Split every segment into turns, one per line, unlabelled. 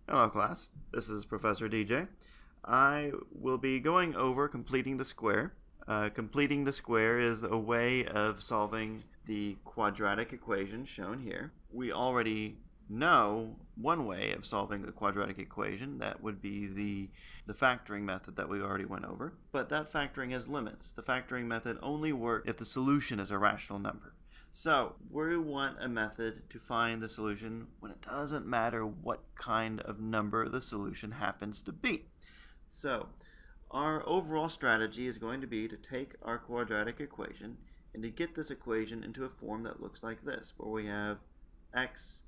Hello class, this is Professor DJ. I will be going over completing the square. Completing the square is a way of solving the quadratic equation shown here. We already know one way of solving the quadratic equation. That would be the factoring method that we already went over. But that factoring has limits. The factoring method only works if the solution is a rational number. So we want a method to find the solution when it doesn't matter what kind of number the solution happens to be. So our overall strategy is going to be to take our quadratic equation and to get this equation into a form that looks like this, where we have x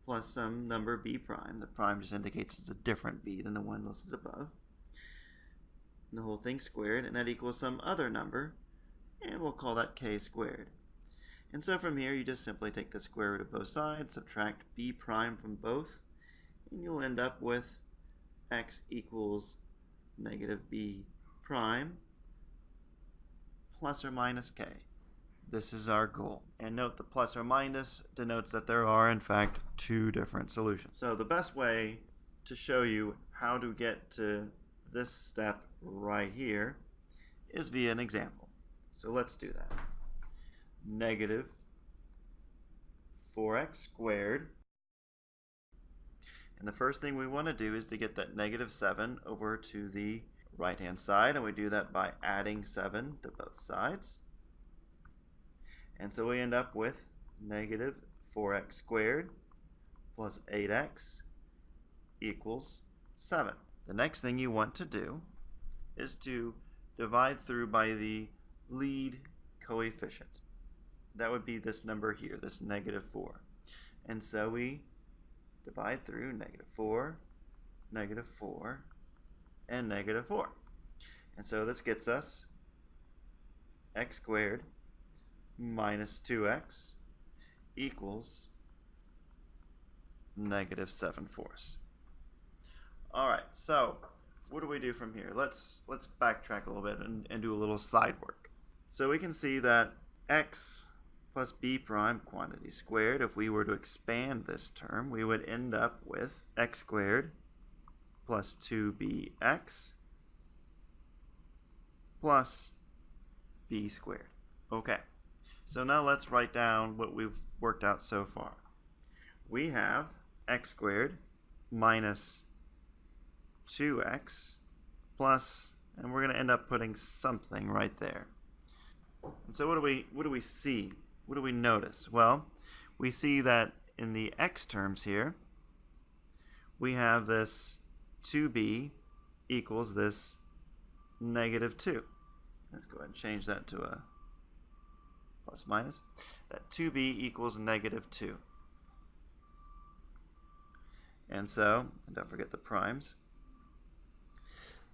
plus some number b prime. The prime just indicates it's a different b than the one listed above. And the whole thing squared, and that equals some other number, and we'll call that k squared. And so from here, you just simply take the square root of both sides, subtract b prime from both, and you'll end up with x equals negative b prime plus or minus k. This is our goal. And note the plus or minus denotes that there are, in fact, two different solutions. So the best way to show you how to get to this step right here is via an example. So let's do that. Negative 4x squared. And the first thing we want to do is to get that negative 7 over to the right hand side, and we do that by adding 7 to both sides. And so we end up with negative 4x squared plus 8x equals 7. The next thing you want to do is to divide through by the lead coefficient. That would be this number here, this negative 4. And so we divide through negative 4, and negative 4. And so this gets us x squared minus 2x equals negative 7/4. Alright, so what do we do from here? Let's backtrack a little bit and do a little side work. So we can see that x plus b prime quantity squared, if we were to expand this term, we would end up with x squared plus 2bx plus b squared. Okay, so now let's write down what we've worked out so far. We have x squared minus 2x plus, and we're going to end up putting something right there. And so what do we see? What do we notice? Well, we see that in the x terms here, we have this 2b equals this negative 2. Let's go ahead and change that to a plus minus. That 2b equals negative 2. And so, and don't forget the primes.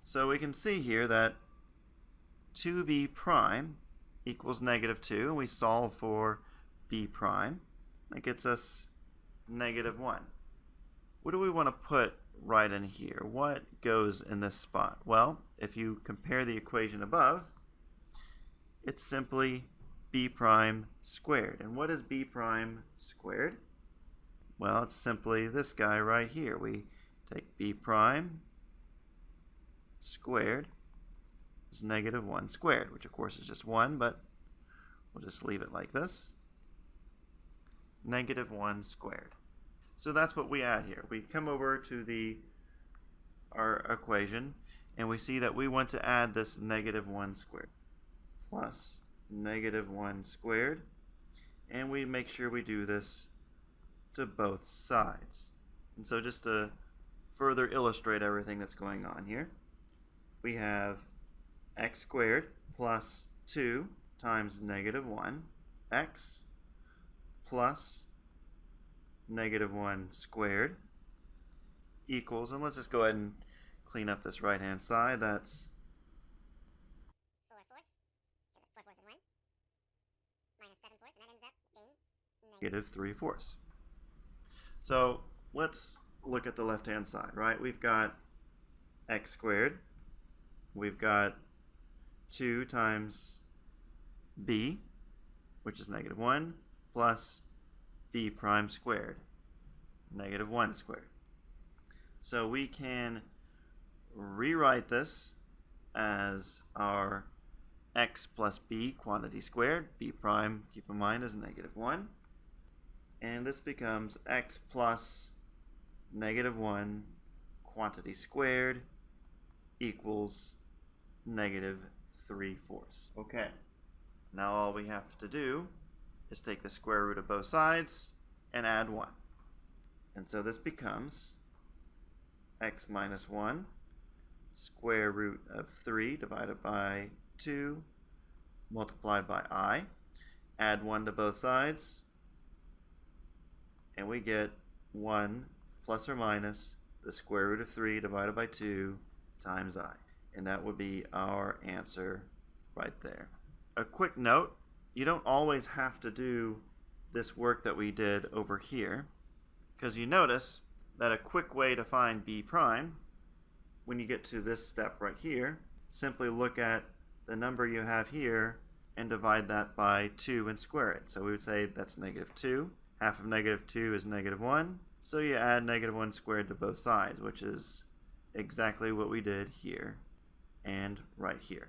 So we can see here that 2b prime equals negative 2, and we solve for b prime. That gets us negative 1. What do we want to put right in here? What goes in this spot? Well, if you compare the equation above, it's simply b prime squared. And what is b prime squared? Well, it's simply this guy right here. We take b prime squared is negative 1 squared, which of course is just 1, but we'll just leave it like this. Negative 1 squared. So that's what we add here. We come over to our equation, and we see that we want to add this negative 1 squared plus negative 1 squared, and we make sure we do this to both sides. And so just to further illustrate everything that's going on here, we have x squared plus 2 times negative 1, x plus negative 1 squared equals, and let's just go ahead and clean up this right hand side, that's
4 fourths, 1, minus 7 fourths, and that ends up being
negative 3/4. So let's look at the left hand side, right? We've got x squared, we've got 2 times b, which is negative 1, plus b prime squared, negative 1 squared. So we can rewrite this as our x plus b quantity squared. B prime, keep in mind, is negative 1. And this becomes x plus negative 1 quantity squared equals negative 3/4. Okay, now all we have to do is take the square root of both sides and add 1. And so this becomes x minus 1 square root of 3 divided by 2 multiplied by I. Add 1 to both sides, and we get 1 plus or minus the square root of 3 divided by 2 times I. And that would be our answer right there. A quick note, you don't always have to do this work that we did over here, because you notice that a quick way to find b prime, when you get to this step right here, simply look at the number you have here and divide that by 2 and square it. So we would say that's negative 2. Half of negative 2 is negative 1. So you add negative 1 squared to both sides, which is exactly what we did here and right here.